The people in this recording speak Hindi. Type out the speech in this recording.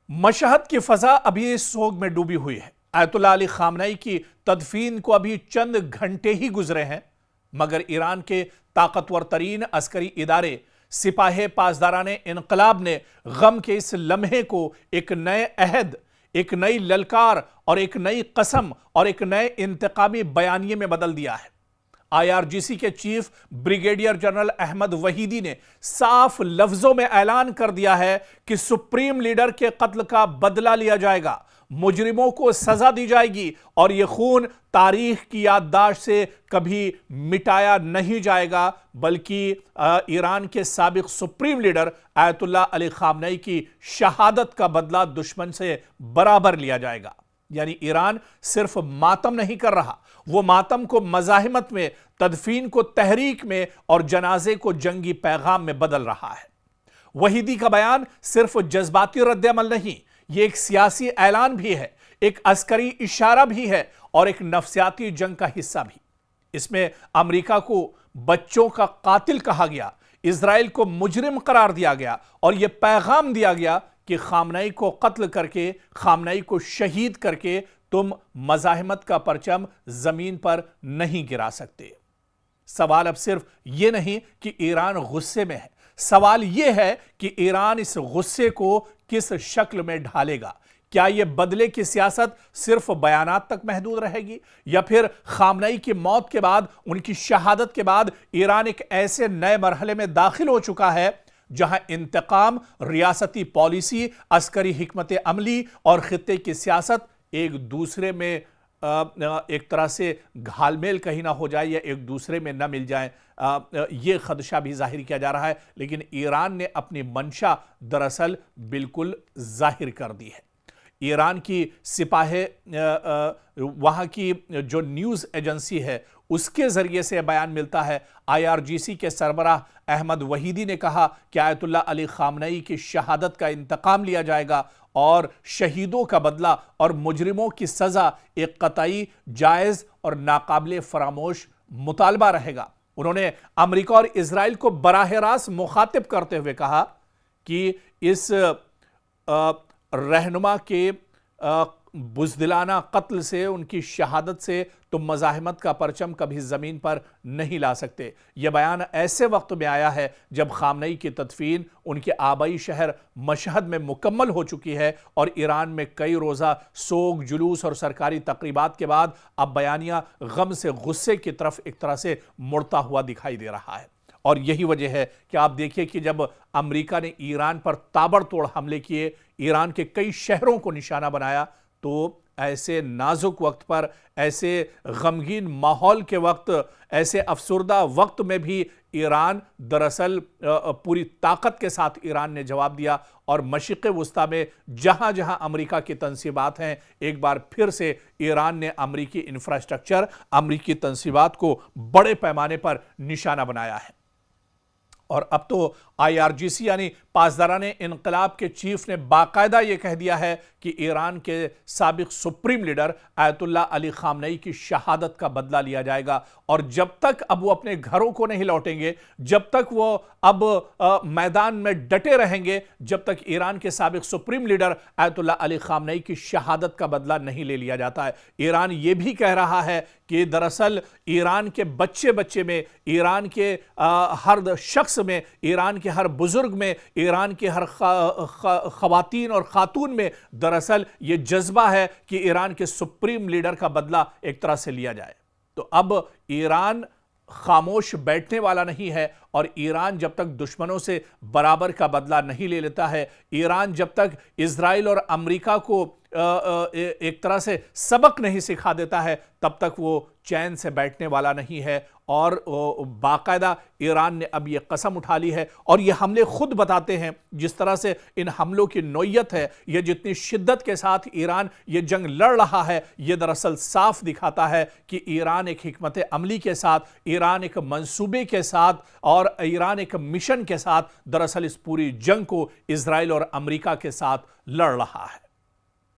मशहद की फजा अभी सोग में डूबी हुई है। आयतुल्लाह अली खामनेई की तदफीन को अभी चंद घंटे ही गुजरे हैं, मगर ईरान के ताकतवर तरीन अस्करी इदारे सिपाहे पासदाराने इनकलाब ने गम के इस लम्हे को एक नए अहद, एक नई ललकार और एक नई कसम और एक नए इंतकामी बयानिए में बदल दिया है। IRGC के चीफ ब्रिगेडियर जनरल अहमद वहीदी ने साफ लफ्जों में ऐलान कर दिया है कि सुप्रीम लीडर के कत्ल का बदला लिया जाएगा, मुजरिमों को सजा दी जाएगी और यह खून तारीख की याददाश्त से कभी मिटाया नहीं जाएगा, बल्कि ईरान के साबिक supreme leader Ayatollah Ali Khamenei की शहादत का बदला दुश्मन से बराबर लिया जाएगा। यानी ईरान सिर्फ मातम नहीं कर रहा, वो मातम को मज़ाहिमत में, तदफीन को तहरीक में और जनाजे को जंगी पैगाम में बदल रहा है। वहीदी का बयान सिर्फ जज्बाती रद्द-ए-अमल नहीं, ये एक सियासी ऐलान भी है, एक अस्करी इशारा भी है और एक नफ्सियाती जंग का हिस्सा भी। इसमें अमेरिका को बच्चों का कातिल कहा गया, इजराइल को मुजरिम करार दिया गया और यह पैगाम दिया गया कि खामनेई को कत्ल करके, खामनेई को शहीद करके तुम मज़ाहिमत का परचम जमीन पर नहीं गिरा सकते। सवाल अब सिर्फ यह नहीं कि ईरान गुस्से में है, सवाल यह है कि ईरान इस गुस्से को किस शक्ल में ढालेगा। क्या यह बदले की सियासत सिर्फ बयानात तक महदूद रहेगी या फिर खामनेई की मौत के बाद, उनकी शहादत के बाद ईरान एक ऐसे नए मरहले में दाखिल हो चुका है जहां इंतकाम, रियासती पॉलिसी, अस्करी हिकमत अमली और खित्ते की सियासत एक दूसरे में एक तरह से घालमेल कहीं ना हो जाए या एक दूसरे में न मिल जाए, ये खदशा भी जाहिर किया जा रहा है। लेकिन ईरान ने अपनी मंशा दरअसल बिल्कुल जाहिर कर दी है। ईरान की सिपाहे, वहाँ की जो न्यूज़ एजेंसी है उसके ज़रिए से बयान मिलता है। IRGC के सरबराह अहमद वहीदी ने कहा कि आयतुल्लाह अली खामनेई की शहादत का इंतकाम लिया जाएगा और शहीदों का बदला और मुजरिमों की सज़ा एक कतई, जायज़ और नाकाबिले फरामोश मुतालबा रहेगा। उन्होंने अमेरिका और इजराइल को बराह रास्त मुखातिब करते हुए कहा कि इस रहनुमा के बुज़दिलाना कत्ल से, उनकी शहादत से तुम मज़ाहिमत का परचम कभी ज़मीन पर नहीं ला सकते। यह बयान ऐसे वक्त में आया है जब खामनेई की तदफीन उनके आबाई शहर मशहद में मुकम्मल हो चुकी है और ईरान में कई रोज़ा सोग, जुलूस और सरकारी तकरीबात के बाद अब बयानिया गम से गुस्से की तरफ एक तरह से मुड़ता हुआ दिखाई दे रहा है। और यही वजह है कि आप देखिए कि जब अमेरिका ने ईरान पर ताबड़तोड़ हमले किए, ईरान के कई शहरों को निशाना बनाया, तो ऐसे नाजुक वक्त पर, ऐसे गमगीन माहौल के वक्त, ऐसे अफसुर्दा वक्त में भी ईरान दरअसल पूरी ताकत के साथ ईरान ने जवाब दिया और मशरिक़ वुस्ता में जहां जहां अमेरिका की तंसीबात हैं, एक बार फिर से ईरान ने अमेरिकी इंफ्रास्ट्रक्चर, अमेरिकी तंसीबात को बड़े पैमाने पर निशाना बनाया है। और अब तो IRGC यानी पासदाराने इनकलाब के चीफ ने बाकायदा यह कह दिया है कि ईरान के साबिक supreme leader Ayatollah Ali Khamenei की शहादत का बदला लिया जाएगा और जब तक अब वो अपने घरों को नहीं लौटेंगे, जब तक वो अब मैदान में डटे रहेंगे, जब तक ईरान के साबिक supreme leader Ayatollah Ali Khamenei की शहादत का बदला नहीं ले लिया जाता है। ईरान ये भी कह रहा है कि दरअसल ईरान के बच्चे बच्चे में, ईरान के हर शख्स में, ईरान के हर बुजुर्ग में, ईरान के हर खवातीन और खातून में दरअसल ये जज्बा है कि ईरान के सुप्रीम लीडर का बदला एक तरह से लिया जाए। तो अब ईरान खामोश बैठने वाला नहीं है और ईरान जब तक दुश्मनों से बराबर का बदला नहीं ले लेता है, ईरान जब तक इजराइल और अमेरिका को एक तरह से सबक नहीं सिखा देता है, तब तक वो चैन से बैठने वाला नहीं है। और बाकायदा ईरान ने अब ये कसम उठा ली है और ये हमले खुद बताते हैं, जिस तरह से इन हमलों की नौयत है, ये जितनी शिद्दत के साथ ईरान ये जंग लड़ रहा है, ये दरअसल साफ दिखाता है कि ईरान एक हिकमत अमली के साथ, ईरान एक मंसूबे के साथ और ईरान एक मिशन के साथ दरअसल इस पूरी जंग को इजराइल और अमेरिका के साथ लड़ रहा है।